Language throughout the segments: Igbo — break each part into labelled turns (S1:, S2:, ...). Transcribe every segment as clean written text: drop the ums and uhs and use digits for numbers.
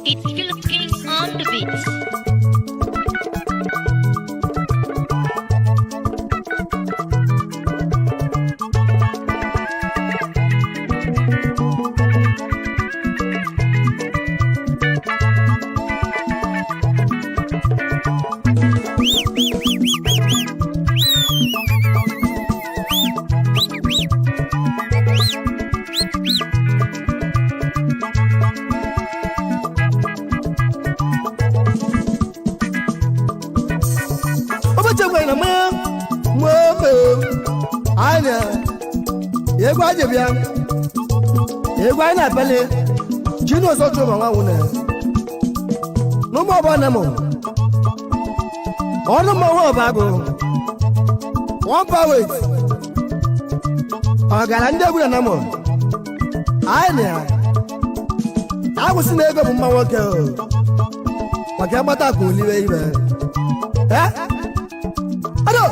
S1: It's Philip King on the beats.
S2: Egwa jebia egwa na bele jino so tro ma wona no mo ba na mo ono mo ho ba go one power agala ndegwu na mo anya agusi na ego mma nwoke o maka agbata ko liwe ibe ado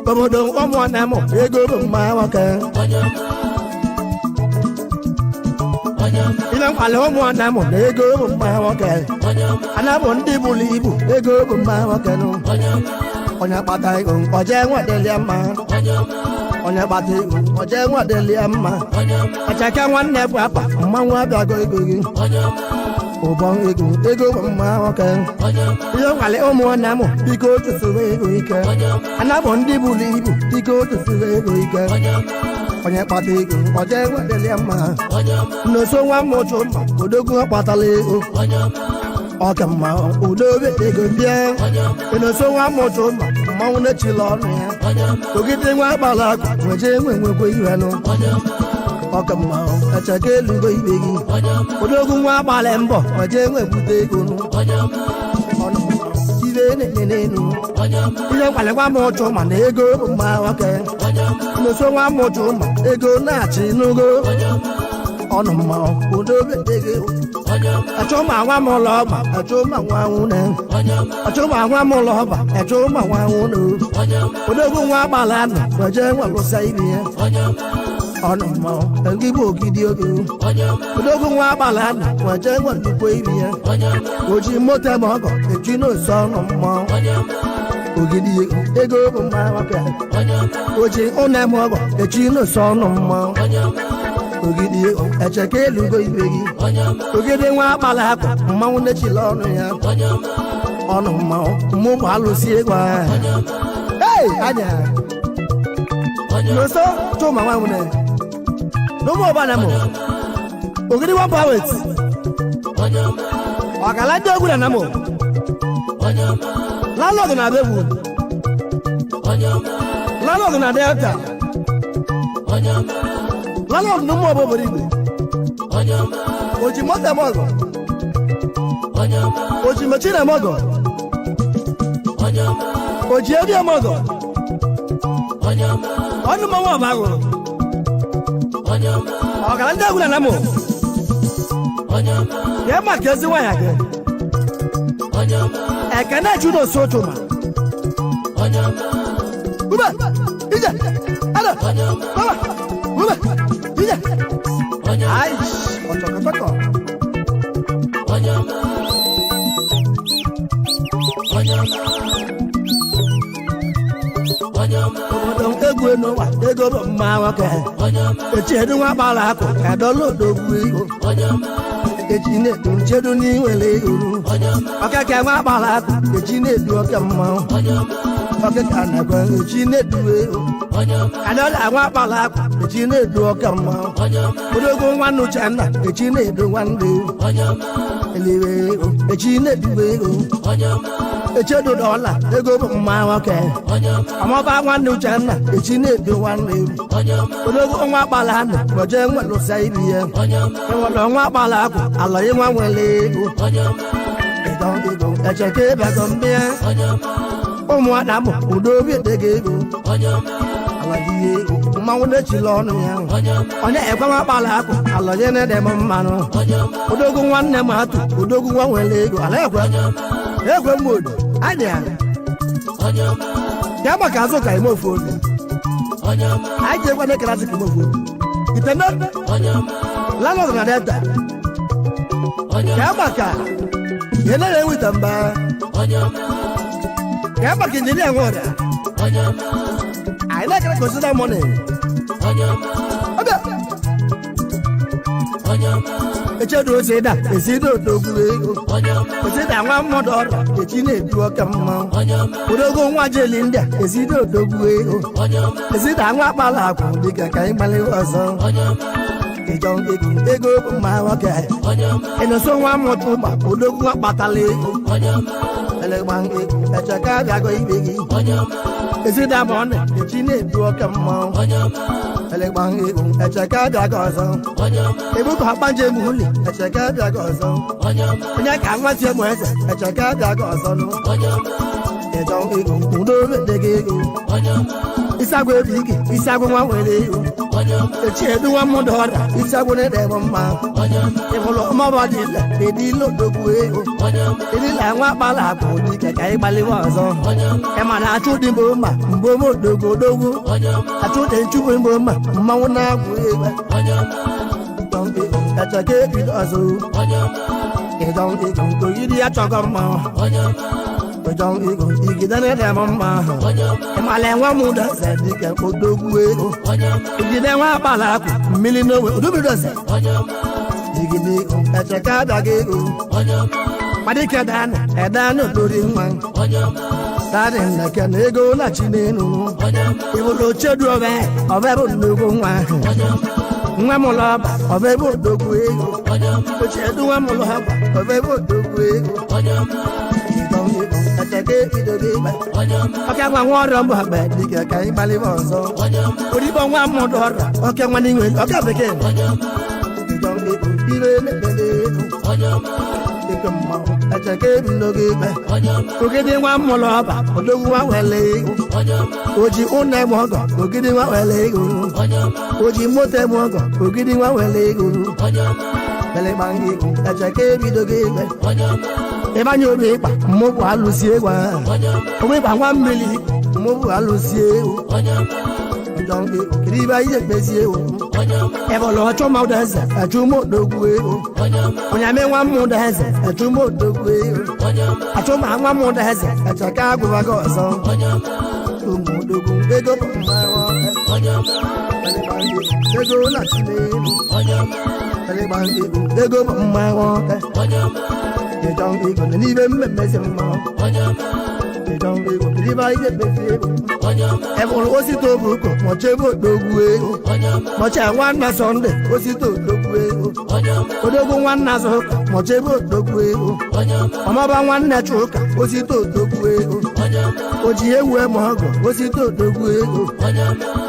S2: Komodo omo anamo ego mma nwoke Ina kwale omo anamo ego mma nwoke Anabo ndị bulu ibu ego mma nwoke no Onya kpata ego oje nwadeli mma Onya kpata ego oje nwadeli mma Echeke nwanne bụ apa mmanwụ abịago ego gị Obon ego mma nwoke Iyo kwale omo anamo biko tusuwe ego ike Anabo ndị bulu ibu biko tusuwe ego ike Onye kpata ego oje nwadeli mma Nonso nwa mocho ma odogwu akpatala ego Ọka mma udobe ego bịa Nonso nwa mocho ma mmanwụ na-echila ọnụ ya Ogidi nwa agbala akụ nweje nwekwe iwe nụ Ọka mma Echeke elugo ibe gị odogwu nwa agbala mbọ nweje nwekwute ego nụ Ọnụ ibe na-enenu Ihe nkwalekwa mocho ma na ego mma nwoke Nonso nwa mocho ma ego na-achị n'ugo Ọnụ mma udobe ego Achoma nwa m ụlọ ọba achoma nwa nwune Achoma nwa m ụlọ ọba achoma nwa nwune Odogwu nwa agbala nọ weje nwelụsa ibe ya Ọnụ mma ndị bụ ogidi oge Odogwu nwa agbala nọ weje nwelụkwa ibe ya Oji moto ma ọgọ eji n'oso ọnụ mma Ogidi ego bụ mma nwoke Oji ụnọ ma ọgọ eji n'oso ọnụ mma Ogidi Echeke elugo ibe gị Ogidi nwa akpala akpa mmanwụ na-echila ọnụ ya Ọnụ mmanwụ mụ bụ alụsị ego ahụ Hey anya Nonso chuma nwa nwune N'ụmụ ọba na mụ Ogidi one power Ọkala ndị egwu na mụ Landlord na Abegwu Landlord na Delta Landlord n'ụmụ ọba obodo igwe Oji moto mogo Oji machine mogo Oji edi mogo Ọnụ mmanwụ ọba agụ Ọkala ndị egwu na mụ Ya maka ezi nwa ya gị Ekene chudo soto ma Ube Ije Ada Baba Ube Ije Aish Ọchọkọtọkọ Obodo egwu n'ụwa ego bụ mma nwoke Echedu nwa gbara akụ kadọlụ odogwu ego Eji na-edu nchedu n'iwere ego Ọkeke nwa gbara akụ eji na-edu oke mmanwụ Ọkeke anagwa eji na-edu ego Kadọlụ nwa gbara akụ eji na-edu oke mmanwụ Odogwu nwa Uchenna eji na-edu nwanne Eliwe ego eji na-edu ego Echedu dọla ego bụ mma nwoke Amọba nwanne Uchenna eji na-edu nwanne Odogwu nwa gbara anụ weje nwelụsa ibi ya Enwere nwa gbara akụ ala nwa nwere ego Ego Echeke bego mbịa Ụmụ Adam udobi edego ego Ala dị ego mmanwụ na-echila ọnụ ya onye ekwe nwa kpala akụ alọnye na-ede m mmanụ odogwu nwanne m atụ odogwu nwa nwere ego ala ekwe mmodo adị ya ya maka azụ ka ime ofu obi anyị ji ekwe na-ekerasị ka ime ofu obi itene lanọdụ na delta ya maka ihe na-enweta mba ya maka injinia nwe ọrịa anyị na-ekere kosida mọni echedu osida esida odogwu ego osida nwa mmadụ ọrịa echi na-edu ọka mmanwụ odogwu nwa jeli ndị a esida odogwu ego esida nwa kpala akwụ dịka ka anyị gbalị ọzọ ego bụ mma nwoke ịnụso nwa mmụta ụgba odogwu nwa kpatala ego Echeke abịago ibe gị ezida ma ọ na-echi na-edu ọka mmanwụ Echeke abịago ọzọ ebuka akpa njem uli Echeke abịago ọzọ onye ka nwatie mụ eze Echeke abịago ọzọ udo bedego ego isagwu ebe ike isagwu nwa nwere ego echi edu nwa mmadụ ọrịa isagwu na-ede m mma ịbụlụ ọmọbọ dị ile edile odogwu ego edile nwa kpala akụ dike ka anyị gbalịwa ọzọ ịma na achụ dị mgbe mma mgbe ome odogwu achụ dị nchụpụ mgbe mma mmanwụ na-agwụ egbe Echeke ebido ọzọ oyiri ya chọgọ mmanwụ igide na-ede m mma ahụ ịmala enwe m ụdọze dịka odogwu ego igide nwa akpala akụ mmiri n'owe odobidoze igide ego Echeke abịaghị ego madike edana olori nwa dadị nneke na ego lachi n'elu iwụrụ ochedu ọbebụ nnukwu nwa ahụ nwa m ụlọ ọba ọbebe odogwu ego ochedu nwa m ụlọ ọba ọbebe odogwu ego Echeke ebidogo igbe ọka nwa nwa ọrịa mbụ agba dịka ka anyị gbalịba ọzọ oribọ nwa mmụdụ ọrịa ọka nwa n'inwe ọka bekee ire na-ekpede ego mmanwụ Echeke ebidogo igbe ogidi nwa mmụlụ ọba odogwu nwa wele ego oji ụnọ eme ọgọ ogidi nwa wele ego oji moto eme ọgọ ogidi nwa wele ego Echeke ebidogo igbe ịbanye obi ịkpa mmụbụ alụsi egwu ahụ obi ịkpa nwa mmiri mmụbụ alụsi egwu kiri ibe ihe ekpezi egwu ebọlụ ọchụ mmadụ eze achụ ụmụ odogwu egwu onye ame nwa mmụdụ eze achụ ụmụ odogwu egwu achụ ma nwa mmụdụ eze Echeke agwụbago ọzọ ụmụ odogwu ego bụ mmanwụ ego na chinelu ego bụ mmanwụ n'ibe mmemmezi mmanwụ kiribe ihe ekpezi egwu ebụrụ osite obuko mọcha ebe odogwu ego mọcha nwanna sọnde osite odogwu ego odogwu nwanna zụka mọcha ebe odogwu ego ọmọba nwanne chụka osite odogwu ego oji ewu eme ọgọ osite odogwu ego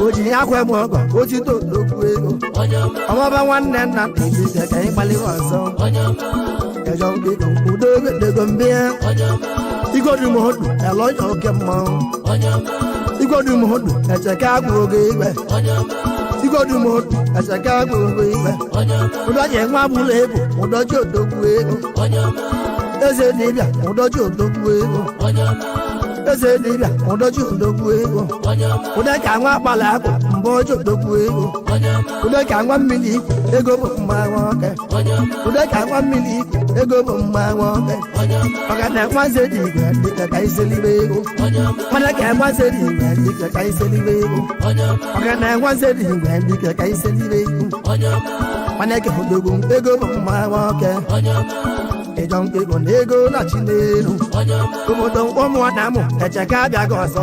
S2: oji akwa eme ọgọ osite odogwu ego ọmọba nwanne nna dịka ka anyị gbalịwa ọzọ udo bedego mbịa igodumodu elọja oke mmanwụ igodumodu Echeke agwụgo igbe igodumodu Echeke agwụgo igbe ụdọji nwa bụla ebu ụdọji odogwu ego eze dibịa ụdọji odogwu ego eze dibịa ụdọji odogwu ego ụdọ ka nwa akpala akụ mgbe ọjọ odogwu ego ụdọ ka nwa mmiri ego bụ mmanwụ ọka ụdọ ka nwa mmiri ego bụ mmanwụ ọka maka na nwaze dị igwe dịka ka iselibe ego mana ka nwaze dị igwe dịka ka iselibe ego maka na nwaze dị igwe dịka ka iselibe ego mana ka odogwu ego bụ mmanwụ ọka ego na ego na chinelu obodo ụmụ na amụ Echeke abịaghị ọzọ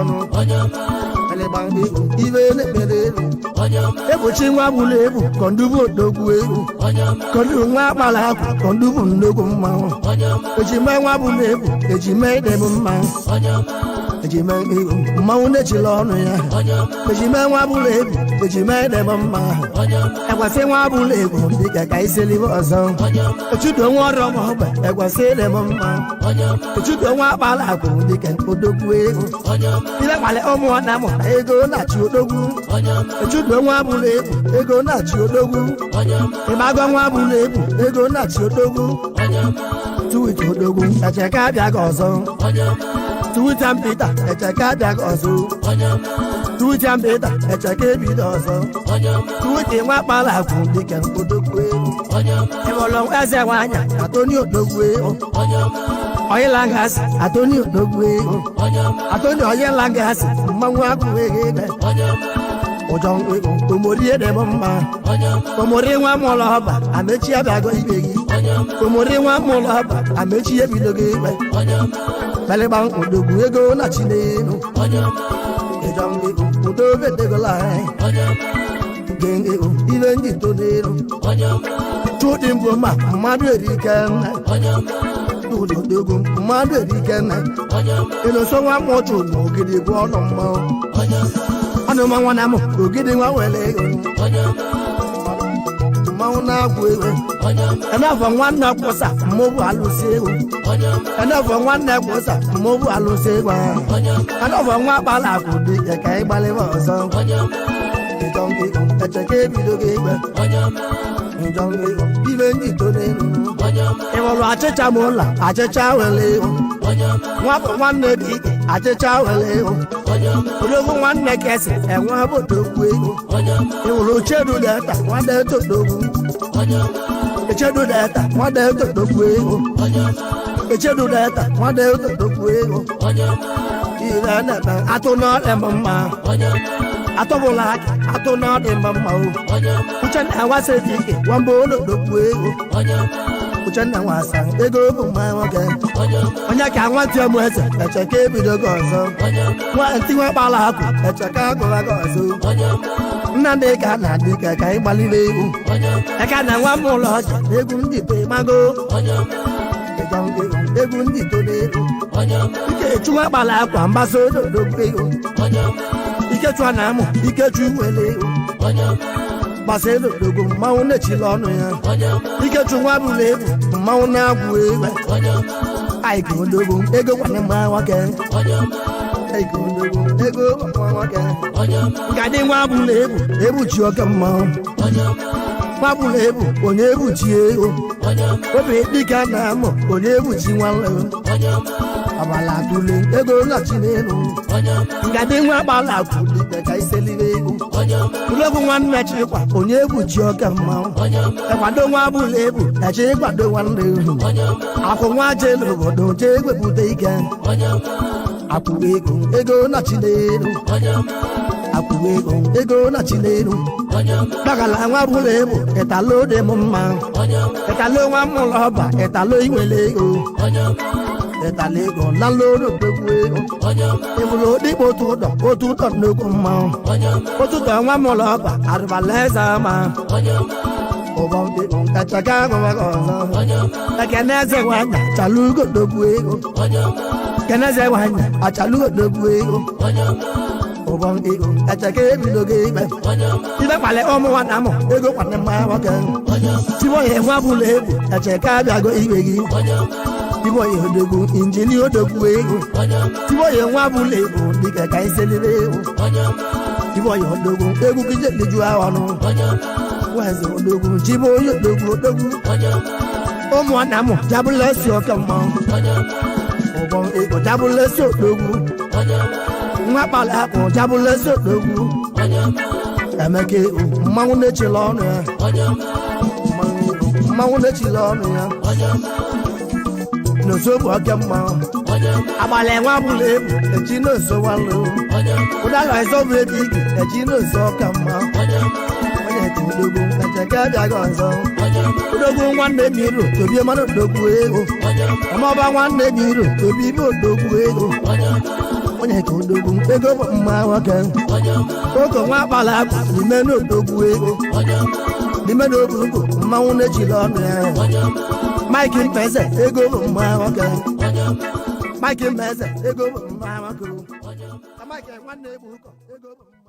S2: ibe na-ekpere elu ebuchi nwa bụla ebu kọndubu odogwu ego kọndubu nwa akpala akụ kọndubu nnukwu mmanwụ ejime nwa bụla ebu ejime idebụ mmanwụ ejime mmanwụ na-echila ọnụ ya ejime nwa bụla egwu ejime debe mma ekwesị nwa bụla egwu dịka ka iselibe ọzọ echudo nwa ọrụ ọgba ekwesị debe mma echudo nwa akpala akụ dịka odogwu ego ile kpali ụmụ na amụta ego na-achị odogwu echudo nwa bụla egwu ego na-achị odogwu ịgbago nwa bụla egwu ego na-achị odogwu tuwita odogwu Echeke abịaghị ọzọ tuwita mpịta Echeke abịaghị ọzọ tuwita mpịta Echeke ebido ọzọ tuwita nwa kpala akwụ dịka odogwu ego ịbụlụ eze nwanyị atoni odogwu ego oyilangasị atoni odogwu ego atoni oyilangasị mmanwụ akwụ ego ụjọ ego omori edebe mma omori nwa mụlọ ọba Amechi abịago ibe gị omori nwa mụlọ ọba Amechi ebido gị ikpe belịgba odogwu ego na chinelu ịjọ ego udo bedegola ego ibe ndị tonelu tụdị mbụ ma mmadụ erike nna odogwu mmadụ erike nna ịlụso nwa mụchụ na ogidi bụ ọnụ mmanwụ ọnụma nwa na m ogidi nwa were ego mmanwụ na-agwụ ego enefọ nwanne kwụsa mmụbụ alụsị ego enefọ nwanne kwụsa mmụbụ alụsị ego ahụ enefọ nwa kpala akụ dị ka ịgbalịba ọzọ ịjọ ego Echeke ebido gị ikpe ịjọ ego ibe ndị tonelu ịwụrụ achịcha m ụlọ achịcha were ego nwapụ nwanne dị ike achịcha were ego odogwu nwanne kesi enwe odogwu ego ịwụrụ chedu deta nwanne todogwu echedu deta nwanne todogwu ego echedu deta nwanne todogwu ego ire na-eme atụ n'ọdị mma atọbụla aka atụ n'ọdị mma o Uchenna nwasị dị ike nwamba odogwu ego Uchenna nwasa ego bụ mma nwoke onye ka nwantị m eze Echeke ebidogo ọzọ nwantị nwa kpala akụ Echeke agụlago ọzọ Nnamdị ka na-adị ka ịgbalịla egwu eka na nwa m ụlọ ọja egwu ndị to ịmago egwu ndị to n'ego Ikechu nwa kpala akwa mgbasa odogwu ego Ikechu na amụ Ikechu nwere ego gbasa odogwu mmanwụ na-echila ọnụ ya Ikechu nwa bụla egwu mmanwụ na-agwụ egwu aịka odogwu ego kwana mma nwoke aịka odogwu ego nwa nwoke gadị nwa bụla egwu egbuchi oke mmanwụ nwa bụla egwu onye egbuchi ego obi dịka na-amụ onye egbuchi nwanne agbala atụle ego nọchi n'elu ngadị nwa gbala akwụ dịka ka iselibe ego ụlọgwụ nwanne chịkwa onye egbuchi ọka mmanwụ ekwado nwa bụla ebu echi ịkwado nwanne ehu akwụ nwa jelu obodo jee egwepụta ike akwụ ego nọchi n'elu akwụ ego nọchi n'elu gbagala nwa bụla ebu ịtalo dị m mma ịtalo nwa mụlọ ọba ịtalo inwele ego ịtala ego na loro odogwu ego ịbụrụ dịkpa otu ụtọ nnukwu mmanwụ otu ụtọ nwa mụlọ ọba arụbala eze ama ụbọ ego Echeke agụbaghị ọzọ ekene eze nwanyị achalugo odogwu ego ekene eze nwanyị achalugo odogwu ego ụbọ ego Echeke ebidogo ikpe ibe kpali ụmụ nwa na amụ ego kwana mma nwoke chiboye nwa bụla egwu Echeke abịago ibe gị Tiboye odogwu injini odogwu ego Tiboye nwa bụla ego dịka ka iselibe ego Tiboye odogwu egwu kije dịju ọnụ weze odogwu Tiboye odogwu ụmụ na amụ jabụla esi ọka mmanwụ ụbọ ego jabụla esi odogwu nwa kpala akụ jabụla esi odogwu Emeka ego mmanwụ na-echila ọnụ ya mmanwụ na-echila ọnụ ya Nonso bụ oke mmanwụ agbala nwa bụla ebu eji Nonso nwanne ụdala ịzọbụ ebe ike eji Nonso ọka mmanwụ onye ka odogwu Echeke abịaghị ọzọ odogwu nwanne m iro tobie mmadụ odogwu ego ọmọba nwanne m iro tobi ibe odogwu ego onye ka odogwu ego bụ mma nwoke oge nwa akpala akụ n'ime n'odogwu ego n'ime n'obugo mmanwụ na-echila ọnụ ya Mike Mbeze ego bụ mma nwoke Mike Mbeze ego bụ mma nwoke nwanne ebu ụkọ ego bụ mma